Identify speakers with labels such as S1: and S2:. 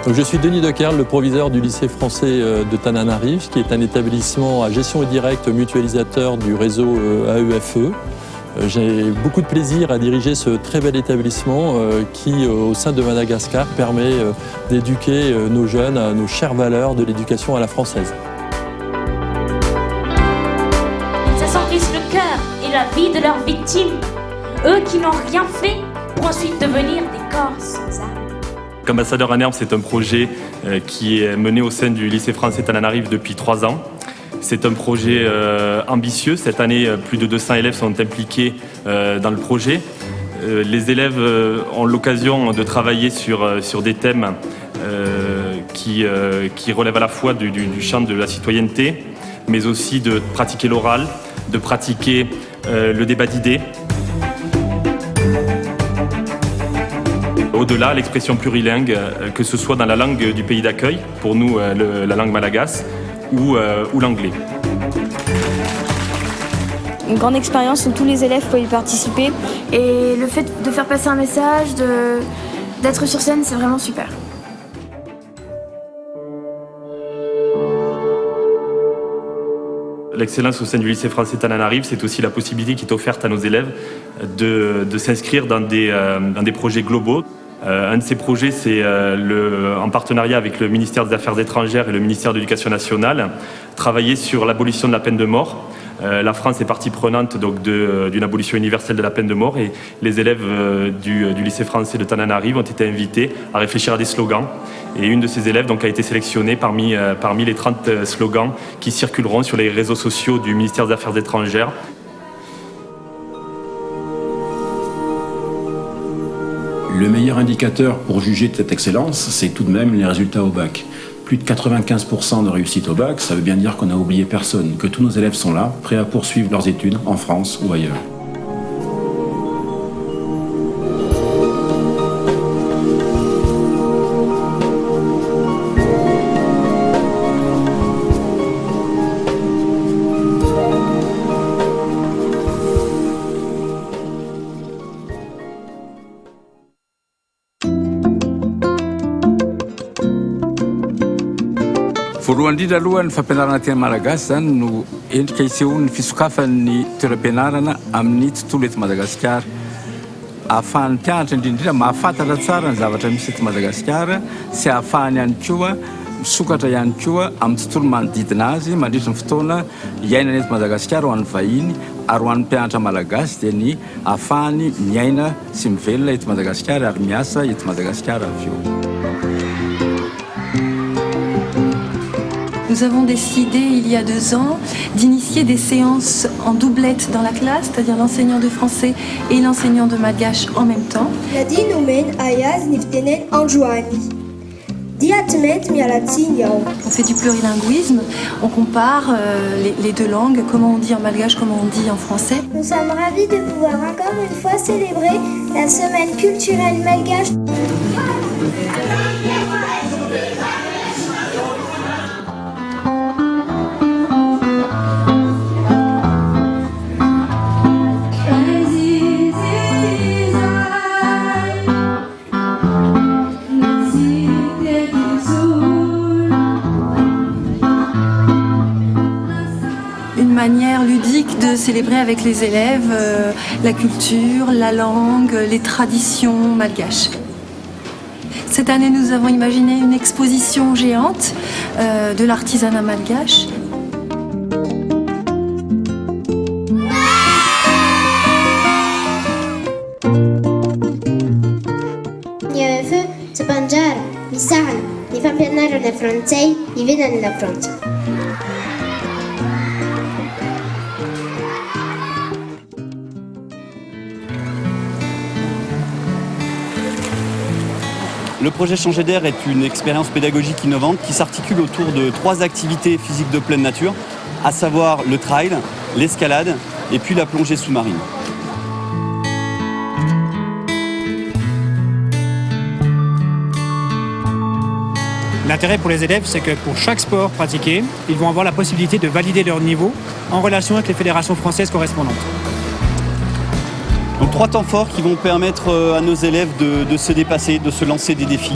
S1: Donc, je suis Denis Dekerle, le proviseur du lycée français de Tananarive, qui est un établissement à gestion directe mutualisateur du réseau AEFE. J'ai beaucoup de plaisir à diriger ce très bel établissement qui, au sein de Madagascar, permet d'éduquer nos jeunes à nos chères valeurs de l'éducation à la française.
S2: Ils assombrissent le cœur et la vie de leurs victimes, eux qui n'ont rien fait pour ensuite devenir des corps sans âme.
S3: Ambassadeur en Herbe, c'est un projet qui est mené au sein du lycée français Tananarive depuis 3 ans. C'est un projet ambitieux. Cette année, plus de 200 élèves sont impliqués dans le projet. Les élèves ont l'occasion de travailler sur des thèmes qui relèvent à la fois du champ de la citoyenneté, mais aussi de pratiquer l'oral, de pratiquer le débat d'idées. Au-delà, l'expression plurilingue, que ce soit dans la langue du pays d'accueil, pour nous la langue malagasy, ou l'anglais.
S4: Une grande expérience où tous les élèves peuvent y participer.
S5: Et le fait de faire passer un message, d'être sur scène, c'est vraiment super.
S3: L'excellence au sein du lycée français Tananarive, c'est aussi la possibilité qui est offerte à nos élèves de s'inscrire dans des projets globaux. Un de ces projets, c'est en partenariat avec le ministère des Affaires étrangères et le ministère de l'Éducation nationale, travailler sur l'abolition de la peine de mort. La France est partie prenante d'une abolition universelle de la peine de mort et les élèves du lycée français de Tananarive ont été invités à réfléchir à des slogans. Et une de ces élèves a été sélectionnée parmi les 30 slogans qui circuleront sur les réseaux sociaux du ministère des Affaires étrangères.
S6: Le meilleur indicateur pour juger de cette excellence, c'est tout de même les résultats au bac. Plus de 95% de réussite au bac, ça veut bien dire qu'on n'a oublié personne, que tous nos élèves sont là, prêts à poursuivre leurs études en France ou ailleurs.
S7: Voalohany indrindra aloha ny fampianarana teny malagasy zany no endrika hiseho ny fisokafan'ny toeram-pianarana amin'ny tontolo eto Madagasikara. Ahafahan'ny mpianatra indrindra mahafantatra tsara ny zavatra misy eto Madagasikara sy ahafahany ihany koa misokatra ihany koa amin'ny tontolo manodidina azy mandritra ny fotoana iainana eto Madagasikara ho an'ny vahiny ary ho an'ny mpianatra malagasy dia ny ahafahany miaina sy mivelona eto Madagasikara ary miasa eto Madagasikara avy eo.
S8: Nous avons décidé, il y a 2 ans, d'initier des séances en doublette dans la classe, c'est-à-dire l'enseignant de français et l'enseignant de malgache en même temps. On fait du plurilinguisme, on compare les 2 langues, comment on dit en malgache, comment on dit en français.
S9: Nous sommes ravis de pouvoir encore une fois célébrer la semaine culturelle malgache.
S8: Manière ludique de célébrer avec les élèves la culture, la langue, les traditions malgaches. Cette année, nous avons imaginé une exposition géante de l'artisanat malgache.
S10: Le projet Changer d'air est une expérience pédagogique innovante qui s'articule autour de 3 activités physiques de pleine nature, à savoir le trail, l'escalade et puis la plongée sous-marine.
S11: L'intérêt pour les élèves, c'est que pour chaque sport pratiqué, ils vont avoir la possibilité de valider leur niveau en relation avec les fédérations françaises correspondantes.
S10: Donc 3 temps forts qui vont permettre à nos élèves de se dépasser, de se lancer des défis.